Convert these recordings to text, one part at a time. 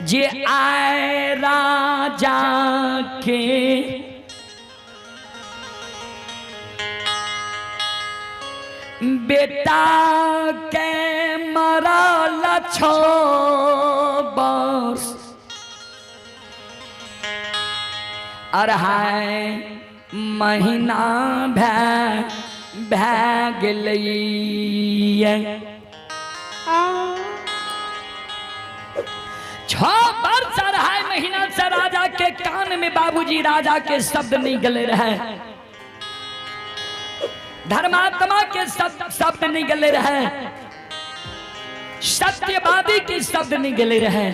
जे आए राजा के बेटा के मरल छो बस अढ़ाई महीना भै गेलै। 6 वर्ष 2.5 महीना से राजा के कान में बाबूजी राजा के शब्द नहीं गले रहे, धर्मात्मा के शब्द नहीं गले रहे, सत्यवादी के शब्द नहीं गले रहे।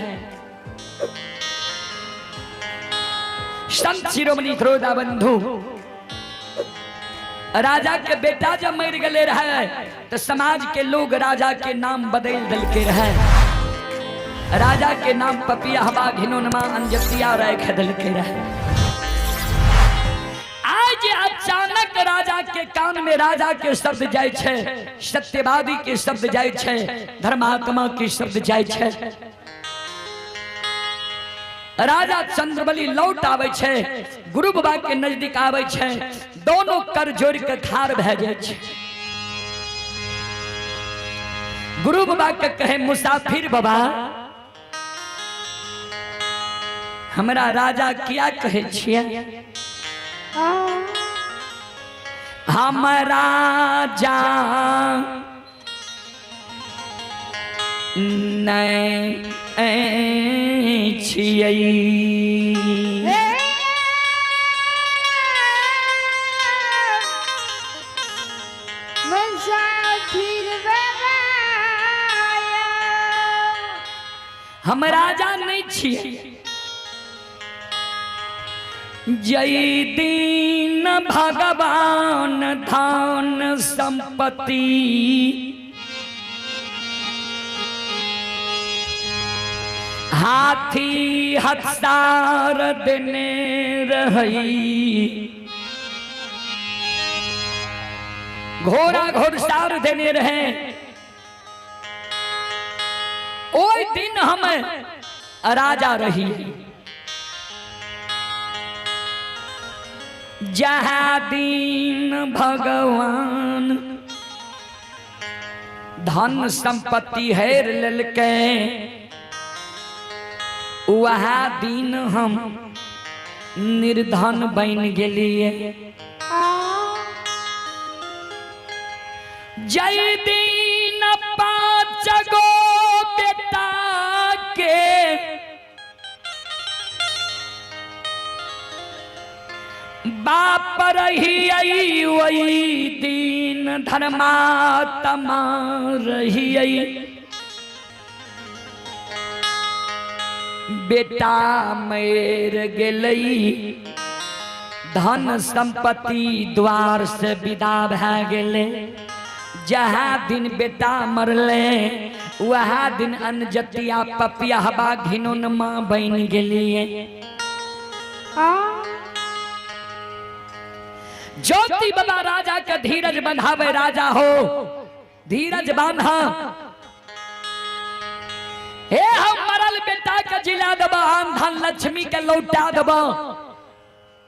संत शिरोमणि ख्रोदा बंधु राजा के बेटा जब मर गले रहे तो समाज के लोग राजा के नाम बदल दल के रहे। राजा के नाम पपिया हवा घिनोनमा अंजतिया रह खदल के रहे। आज अचानक राजा के कान में राजा के शब्द जाय छे, सत्यवादी के शब्द जाय छे, धर्मात्मा के शब्द जाय छे। राजा चंद्रबली लौट आवे छे, गुरु बाबा के नजदीक आवे छे, दोनों कर जोड़ के ठाड़ भे जाय छे। गुरु बाबा के कहे मुसाफिर बाबा हमरा राजा क्या कहे छिए? हम राजा नहीं छिए। हम राजा नहीं छिए। जय दीन भगवान धान संपत्ति हाथी हथियार देने रही, घोड़ा घोड़सार देने रहे। ओई दिन हम राजा रही, जहाँ दिन भगवान धन संपत्ति हेर ललके, वहाँ दिन हम निर्धन बन गेलिए। जय दिन 5 गो बेटा के बाप रही वही दिन धर्मात्मा रही। बेटा मर गेलई, धन संपत्ति द्वार से विदा भे गेले। जहाँ दिन बेटा मरले वहाँ दिन अनजतिया पपिया हवा घिनोनमा बन गेलिए। ज्योति बाबा राजा के धीरज बंधावे। राजा हो धीरज बांधा, हे हम मरल बेटा के जिला देबा, धन लक्ष्मी के लौटा देबा,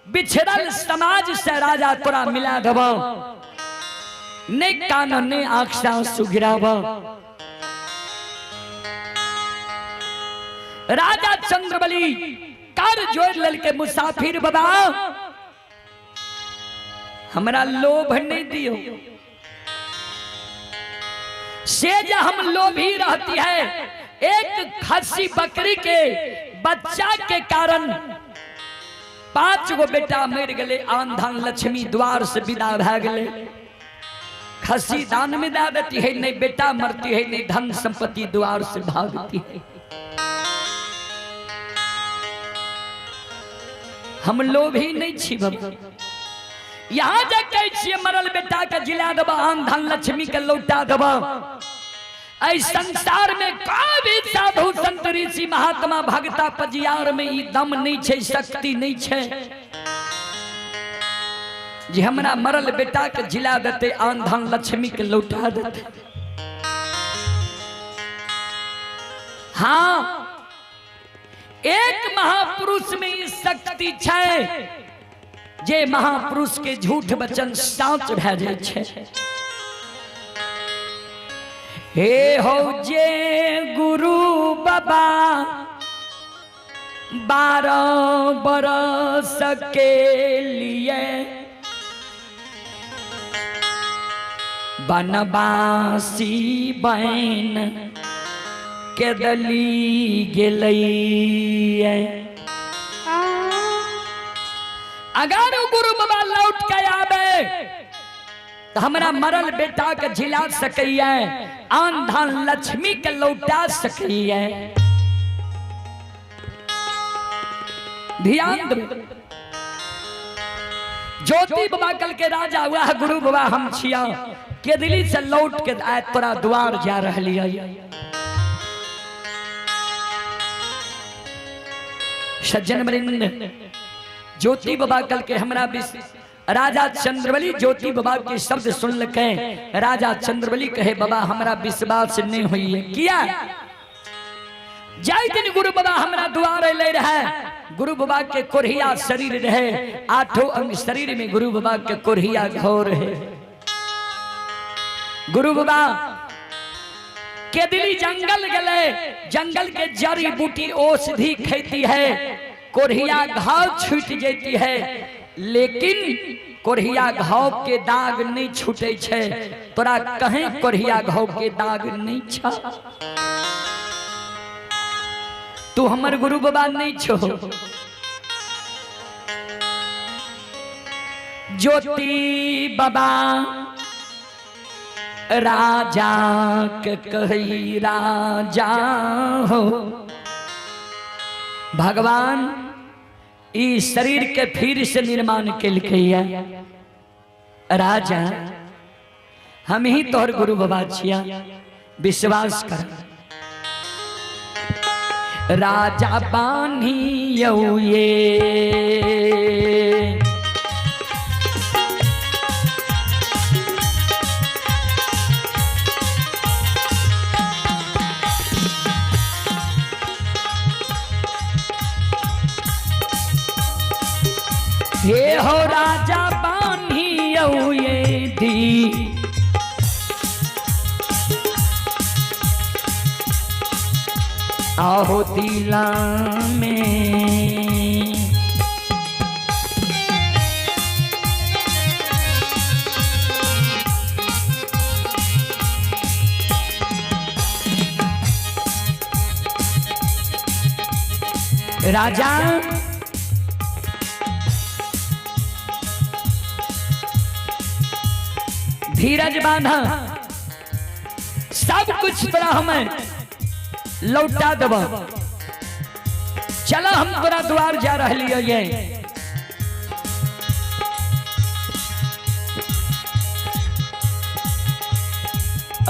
बिछड़ल समाज से राजा तोरा मिला देबा, ने कान ने आँख से आंसू गिराबा। राजा चंद्रबली कर जोड़ लल के मुसाफिर बाबा हमरा लोभ नहीं दियो। सेज हम लोभी रहती है, एक खस्सी बकरी के बच्चा के कारण 5 गो बेटा मर गए। आन धन लक्ष्मी द्वार से विदा भे गए। खस्सी दान में दे देती है, नहीं बेटा मरती है, नहीं धन संपत्ति द्वार से भागती है। हम लोभी नहीं छी बाबा। यहाँ जाके छिए मरल बेटा के जिला देबा, आन धन लक्ष्मी के लौटा देबा। ऐ संसार में कोई भी साधु संत ऋषि महात्मा भगता पजियार में ई दम नहीं छे, शक्ति नहीं छे जे हमरा मरल बेटा के जिला देते, आन धन लक्ष्मी के लौटा देते। हाँ एक महापुरुष में ई शक्ति छै जे महापुरुष के झूठ वचन साँच भए जाय छै। हे हो जे गुरु बाबा 12 बरस के लिए बनवासी बहन के दली गेलैये। अगर गुरु बाबा लौट के आवे तो हमरा मरल बेटा के झिला सकैया, आन धान लक्ष्मी के लौटा सकैया। ध्यान दो, ज्योति बाबा कल के राजा हुआ है, गुरु बाबा हम छिया के दिल्ली से लौट के आए तोरा द्वार जा रही है। सज्जन वृंद, ज्योति बाबा कल के हमरा राजा चंद्रबली ज्योति बाबा के शब्द सुन लके राजा चंद्रबली कहे बाबा हमरा विश्वास नहीं हुई है। किया जाय दिन गुरु बाबा हमरा द्वार ले रहे, गुरु बाबा के कोरहिया शरीर रहे, 8 अंग शरीर में गुरु बाबा के कोरहिया घोर है। गुरु बाबा के दिली जंगल गले, जंगल के जड़ी बूटी औषधि खेती है, कोरहिया घाव छूट जाती है, लेकिन कोरहिया घाव के दाग नहीं छूटे छे। तोरा कहीं कोरहिया घाव के दाग नहीं छा, तू हमर गुरु बाबा नहीं छो। ज्योति बाबा राजा के कही राजा हो, भगवान इस शरीर के फिर से निर्माण के लिए राजा हम ही तोहर गुरु बाबा छिया, विश्वास कर। राजा बानियो ये हे हो राजा बानियो ये दी, आहो दिला में राजा धीरज बांधा, सब कुछ तोरा हमें लौटा देब। चला हम तोरा द्वार जा रही है।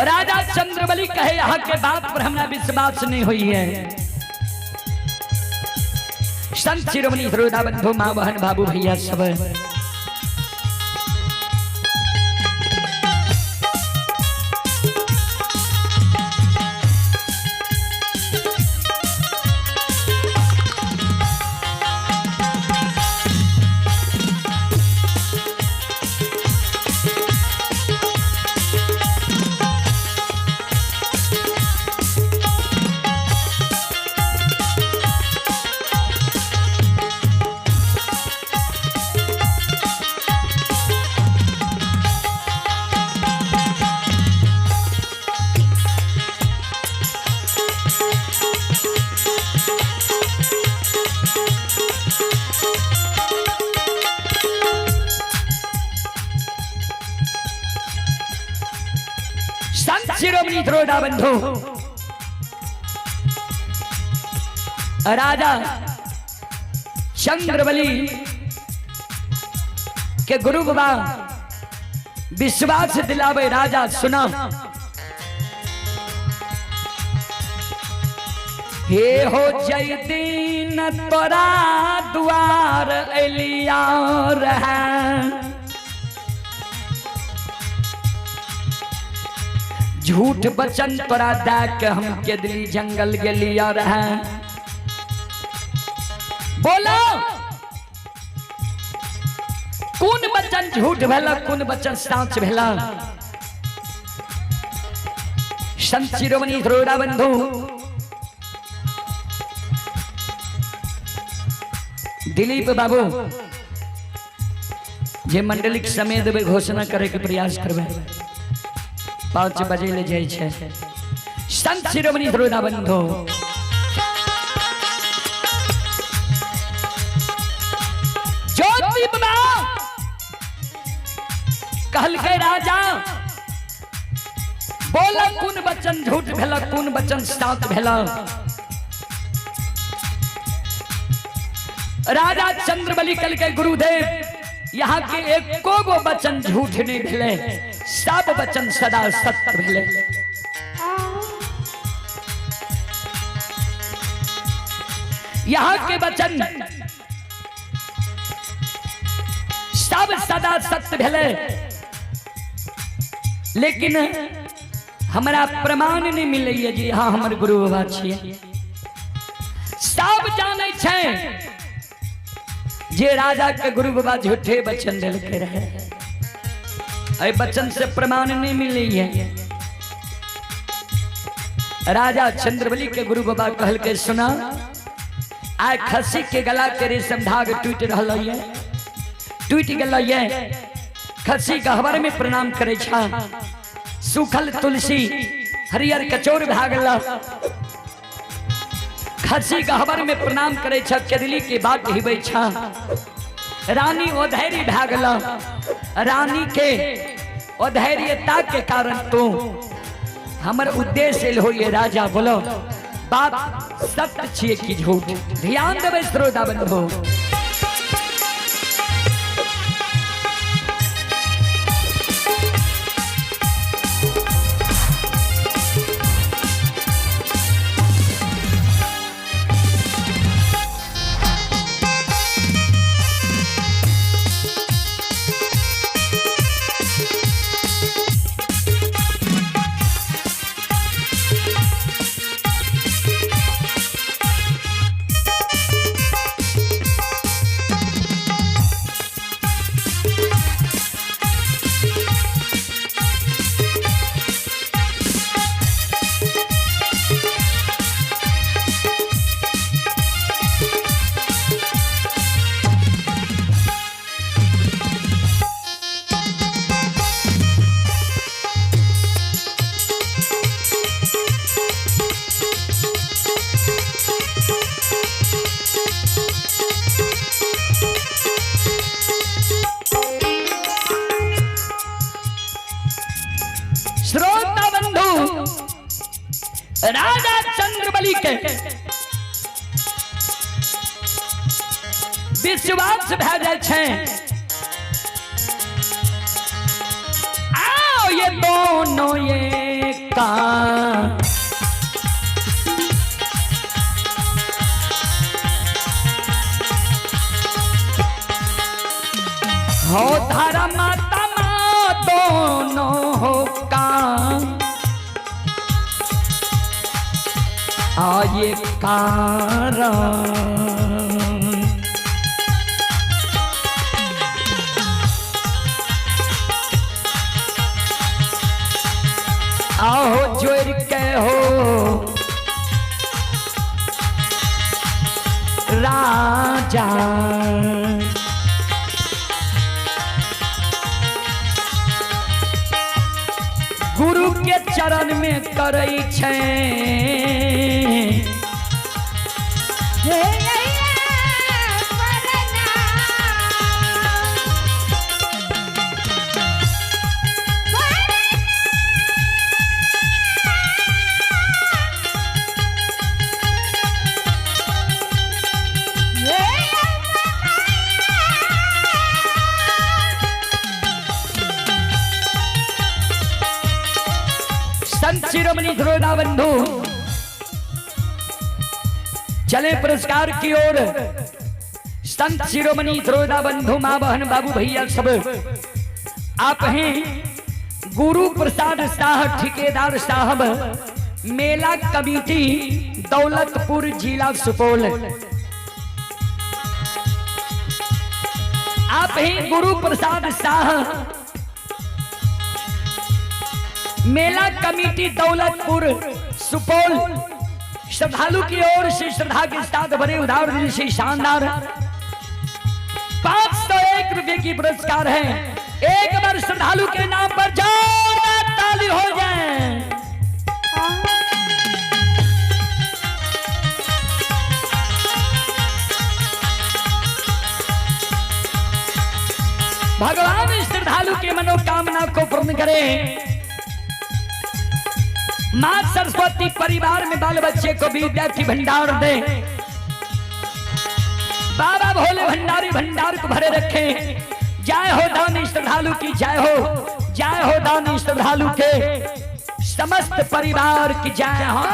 राजा चंद्रबली कहे यहाँ के बात पर हमरा विश्वास नहीं हुई है। संत शिरोमणि हृदय बंधु माँ बहन बाबू भैया सब शिरोमणि हृदय बंधु राजा चंद्रबली के गुरु बाबा विश्वास दिलावे। राजा सुना, हे हो जय दिन तोरा द्वार एलिया रहा, झूठ बचन तोरा दे के हम के दिली जंगल गेलिया रहा। बोला कौन बचन झूठ भेला कौन बचन सच भेला। संत शिरोमणि धरोड़ा बंधु दिलीप बाबू जे मंडलिक समय देवे घोषणा करे के प्रयास करबे 5 बजे ले जाय छे। संत शिरोमणि धरोड़ा बंधु ज्योति बाबा कहल के राजा बोला कौन बचन झूठ भेला कौन बचन सच भेला। राजा चंद्रबली कल के गुरुदेव यहाँ के एको गो बचन झूठ नहीं भेले सब बचन सदा सत्य भेले। यहाँ के बचन सब सदा सत्य भेले लेकिन हमारा प्रमाण नहीं मिले जी हाँ हमर गुरु बाबा छिए। सब जाने छे जे राजा के गुरु बाबा झूठे बचन देलके रहे ऐ बचन से प्रमाण नहीं मिली है। राजा चंद्रबली के गुरु बाबा कहल के सुना आय खसी के गला के रेशम धाग टूट रहा है टूट गल खसी गहवर में प्रणाम करे छा सूखल तुलसी हरियर कचोर भागल खसी गहवर में प्रणाम करे छा केदली के बात हिबै छा रानी ओधैर्य भागल रानी के ओधैर्यता के कारण तो हमर उद्देश्य हो ये राजा बोलो बात सत्य छिए कि झूठ। ध्यान देवे श्रोता बंधु राजा चंद्रबली के विश्वास भै जाय छे आओ ये दोनों ये का हो धर्म तमा दोनों हो का आये कारण आओ जोर के हो राजा गुरु के चरण में करई छे संत शिरोमणि धरोड़ा बंधु चले पुरस्कार की ओर। संत शिरोमणि धरोड़ा बंधु मां बहन बाबू भैया सब आप हैं गुरु प्रसाद शाह ठेकेदार साहब मेला कमेटी दौलतपुर जिला सुपौल। आप ही गुरु प्रसाद शाह, मेला कमेटी दौलतपुर सुपौल, श्रद्धालु की ओर से श्रद्धा के साथ भरे उदार से शानदार 501 रुपए की पुरस्कार है। एक बार श्रद्धालु के नाम पर जोरदार ताली हो जाए। भगवान श्रद्धालु के मनोकामना को पूर्ण करे। मां सरस्वती परिवार में बाल बच्चे को विद्या की भंडार दे। बाबा भोले भंडारी भंडार को भरे रखे। जय हो दानी श्रद्धालु की जय हो, जय हो दानी श्रद्धालु के समस्त परिवार की जय हो।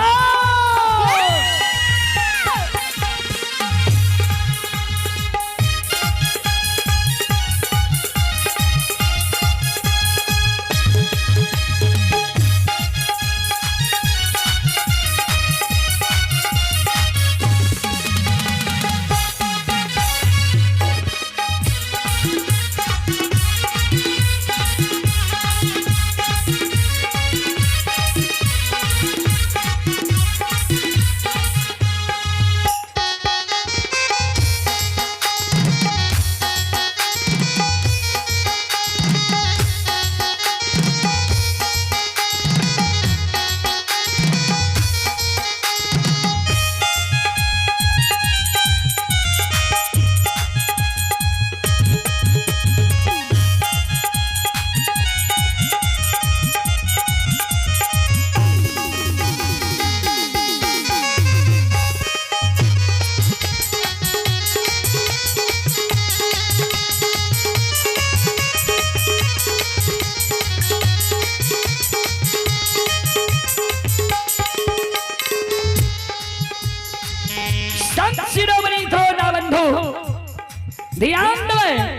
शिरोमणि द्रोणा बंधु ध्यान दें।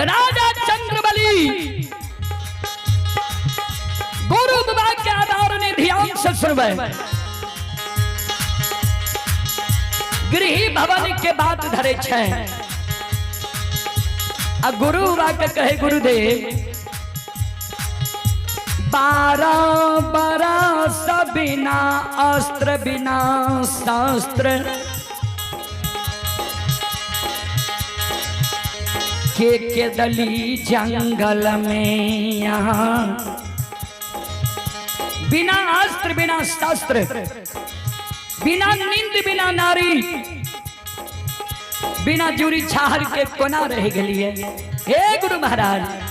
राजा चंद्रबली गुरु बाबा के आधार ने ध्यान से सुनवे। गृह भवन के बात धरे छे। गुरु बाबा के कहे गुरुदेव 12 बरस बिना अस्त्र बिना शास्त्र के दली जंगल में यहाँ बिना अस्त्र बिना शास्त्र बिना नींद बिना नारी बिना जूरी छाहर के कोना रह गई है। हे गुरु महाराज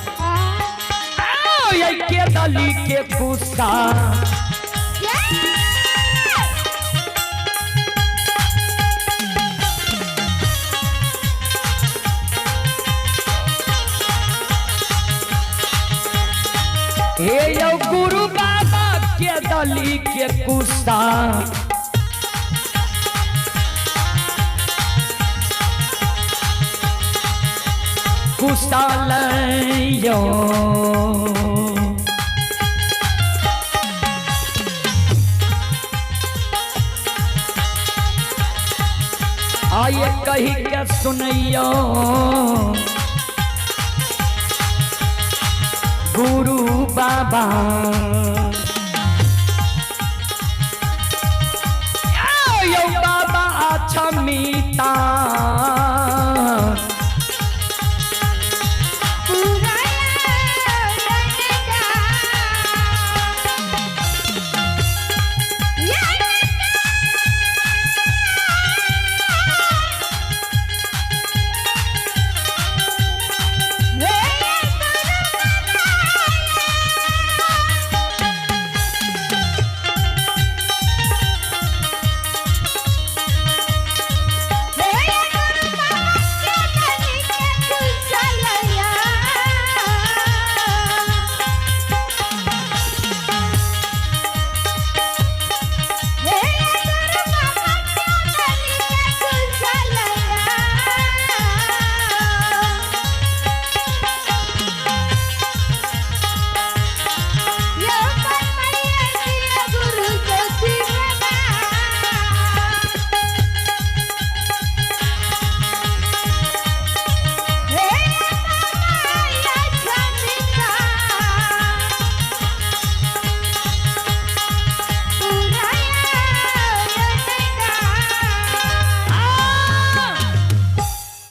के दली के गुस्सा हे यो गुरु बाबा के दली के गुस्सा गुस्सा लियो आइए कही के सुनियो गुरु बाबा यो बाबा अच्छा मीता